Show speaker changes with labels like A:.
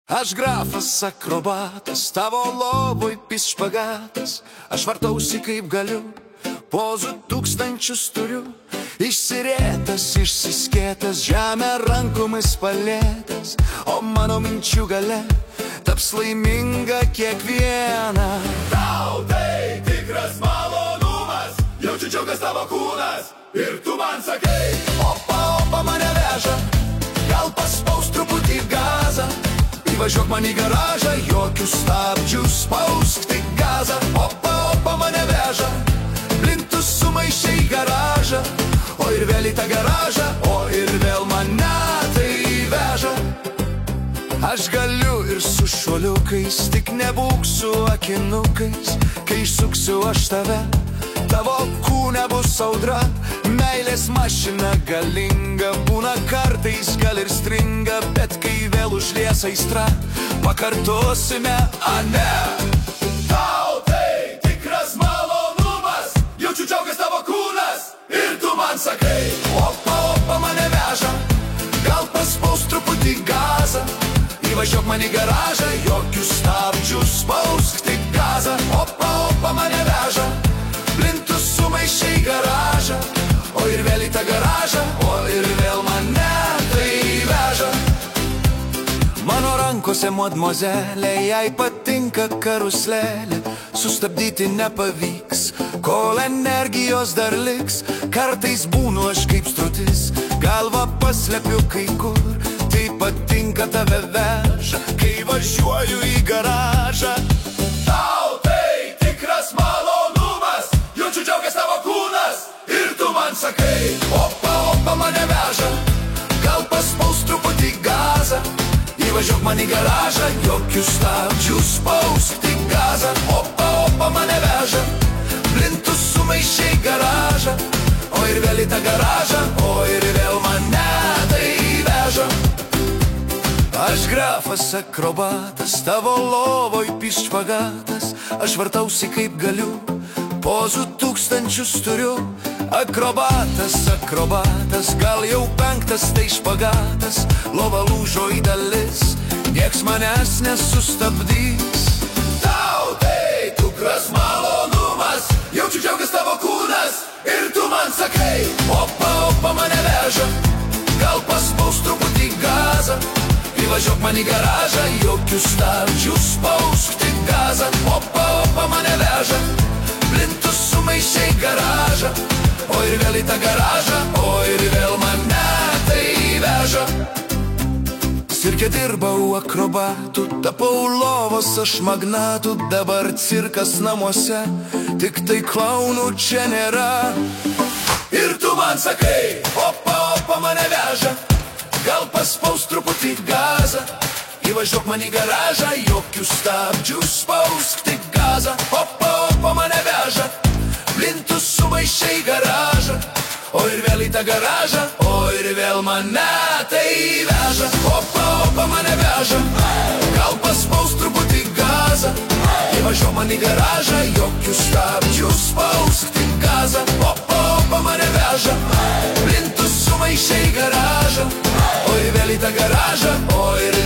A: Aš grafas akrobatas, tavo lovoj pis špagatas, aš vartausi kaip galiu, pozų tūkstančius turiu, išsirėtas, išsiskėtas, žemę rankomis palėtas, o mano minčių gale taps laiminga kiekviena.
B: Tau tai tikras malonumas, jaučiu džiaugas tavo kūnas, ir tu man sakai,
A: opa, opa mane veža, gal paspaus truputį gazą, įvažiuok man į garažą, jokių stabdžių, spausk tik gazą. Opa, opa mane veža, plintus sumaišė į garažą, o ir vėl į tą garažą, o ir vėl mane tai veža. Aš galiu ir su šuoliukais, tik nebūk su akinukais, kai išsuksiu aš tave, tavo kūne bus audra, meilės mašina galinga, būna kartais gal ir stringa, bet kai vėl užlies aistra, pakartosime, a ne.
B: tau tai tikras malonumas, jaučiu džiaugas tavo kūnas, ir tu man sakai,
A: Opa, opa mane veža, gal paspaus truputį gazą, įvažiuok man į garažą, jokių stabdžių, spausk tik gazą. Opa, opa mane veža, plintus sumaišė į garažą, o ir vėl į tą garažą, o ir vėl mane tai veža. Mano rankose modmozelė, jai patinka karuselė, sustabdyti nepavyks, kol energijos dar liks. Kartais būnu aš kaip strutis, galvą paslepiu kai kur, tai patinka tave veža, kai važiuoju į garažą.
B: tau tai tikras malonumas, jaučiu džiaugas tavo kūnas, ir tu man sakai,
A: Opa, opa mane veža, gal paspaus truputį gazą, įvažiuok man į garažą, jokių stabdžių, spausk tik gazą. Opa, opa mane veža, plintus sumaišė į garažą, o ir vėl į tą garažą, o ir vėl mane tai veža. Aš grafas akrobatas, tavo lovoj pis špagatas, aš vartausi kaip galiu, pozų tūkstančius turiu. Akrobatas, akrobatas, gal jau penktas tai špagatas, lova lūžo į dalis, nieks manęs nesustabdys.
B: tau tai tikras malonumas, jaučiu džiaugas tavo kūnas, ir tu man sakai,
A: Opa, opa mane veža, gal paspaus truputį gazą, įvažiuok man į garažą, jokių stabdžių, spausk tik gazą. Opa, opa mane veža, plintus sumaišė į garažą, o ir vėl į tą garažą, o ir vėl mane tai veža. Cirke dirbau akrobatu, tapau lovos aš magnatu, dabar cirkas namuose, tik tai klaunų čia nėra.
B: ir tu man sakai,
A: Opa, opa mane veža, gal paspaus truputį gazą, įvažiuok man į garažą, jokių stabdžių, spausk tik gazą. Opa, opa mane veža, plintus sumaišė į garažą, o ir vėl į tą garažą, o ir vėl mane tai veža. Opa, opa mane veža, gal paspaus truputį gazą, įvažiuok man į garažą, jokių stabdžių, spausk tik gazą. Opa, opa mane veža, plintus sumaišė į garažą, o ir vėl į tą garažą, o ir